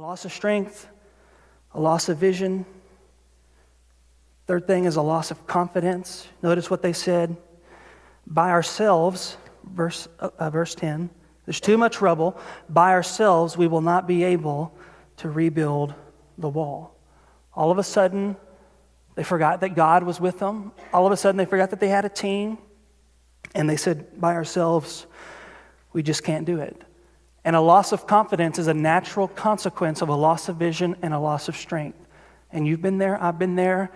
loss of strength, a loss of vision. Third thing is a loss of confidence. Notice what they said. By ourselves, verse 10, there's too much rubble. By ourselves, we will not be able to rebuild the wall. All of a sudden, they forgot that God was with them. All of a sudden, they forgot that they had a team. And they said, by ourselves, we just can't do it. And a loss of confidence is a natural consequence of a loss of vision and a loss of strength. And you've been there, I've been there.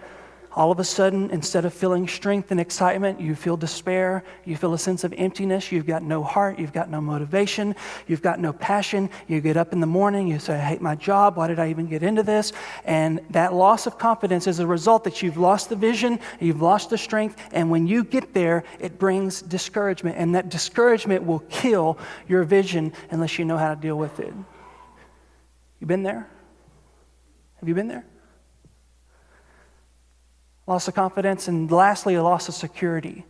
All of a sudden, instead of feeling strength and excitement, you feel despair, you feel a sense of emptiness, you've got no heart, you've got no motivation, you've got no passion. You get up in the morning, you say, I hate my job, why did I even get into this? And that loss of confidence is a result that you've lost the vision, you've lost the strength, and when you get there, it brings discouragement. And that discouragement will kill your vision unless you know how to deal with it. You been there? Have you been there? Loss of confidence, and lastly, a loss of security.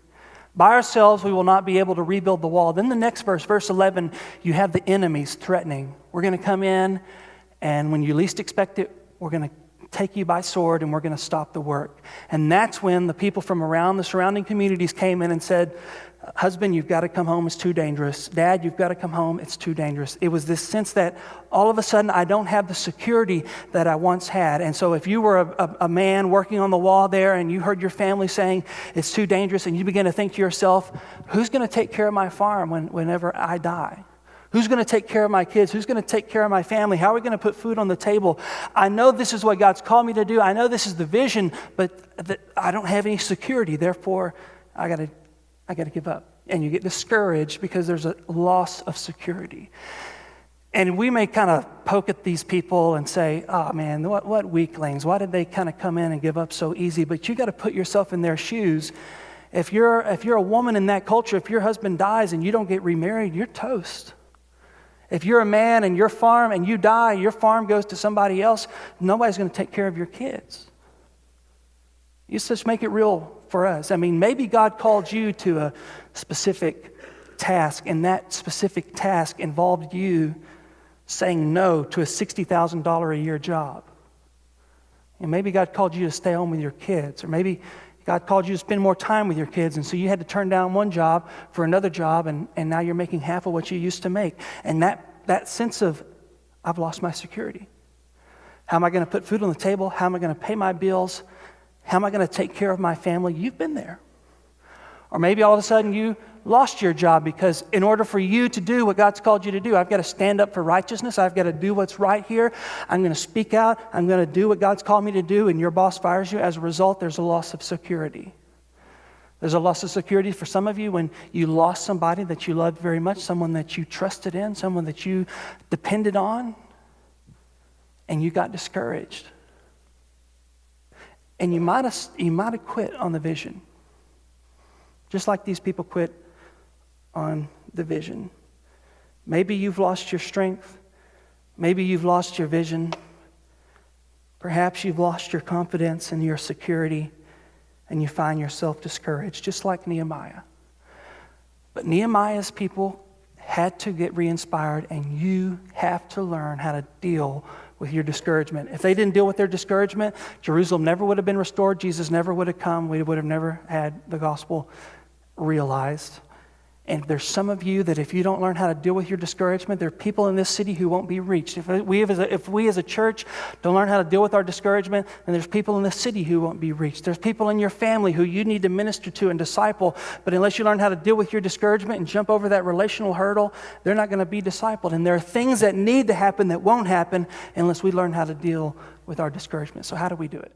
By ourselves, we will not be able to rebuild the wall. Then the next verse, verse 11, you have the enemies threatening. We're going to come in, and when you least expect it, we're going to take you by sword, and we're going to stop the work. And that's when the people from around the surrounding communities came in and said, husband, you've got to come home, it's too dangerous. Dad, you've got to come home, it's too dangerous. It was this sense that all of a sudden I don't have the security that I once had. And so if you were a man working on the wall there and you heard your family saying it's too dangerous, and you begin to think to yourself, who's going to take care of my farm whenever I die? Who's going to take care of my kids? Who's going to take care of my family? How are we going to put food on the table? I know this is what God's called me to do. I know this is the vision, but I don't have any security. Therefore, I got to give up. And you get discouraged because there's a loss of security. And we may kind of poke at these people and say, oh man, what weaklings. Why did they kind of come in and give up so easy? But you got to put yourself in their shoes. If you're a woman in that culture, if your husband dies and you don't get remarried, you're toast. If you're a man and your farm and you die, your farm goes to somebody else, nobody's going to take care of your kids. You just make it real for us. I mean, maybe God called you to a specific task, and that specific task involved you saying no to a $60,000 a year job. And maybe God called you to stay home with your kids, or maybe God called you to spend more time with your kids, and so you had to turn down one job for another job, and now you're making half of what you used to make. And that sense of, I've lost my security. How am I going to put food on the table? How am I going to pay my bills? How am I going to take care of my family? You've been there. Or maybe all of a sudden you lost your job because in order for you to do what God's called you to do, I've got to stand up for righteousness. I've got to do what's right here. I'm going to speak out. I'm going to do what God's called me to do, and your boss fires you. As a result, there's a loss of security. There's a loss of security for some of you when you lost somebody that you loved very much, someone that you trusted in, someone that you depended on, and you got discouraged. And you might have quit on the vision. Just like these people quit on the vision. Maybe you've lost your strength. Maybe you've lost your vision. Perhaps you've lost your confidence and your security, and you find yourself discouraged, just like Nehemiah. But Nehemiah's people had to get re-inspired, and you have to learn how to deal with your discouragement. If they didn't deal with their discouragement, Jerusalem never would have been restored. Jesus never would have come. We would have never had the gospel realized. And there's some of you that if you don't learn how to deal with your discouragement, there are people in this city who won't be reached. If we as a church don't learn how to deal with our discouragement, then there's people in this city who won't be reached. There's people in your family who you need to minister to and disciple, but unless you learn how to deal with your discouragement and jump over that relational hurdle, they're not going to be discipled. And there are things that need to happen that won't happen unless we learn how to deal with our discouragement. So how do we do it?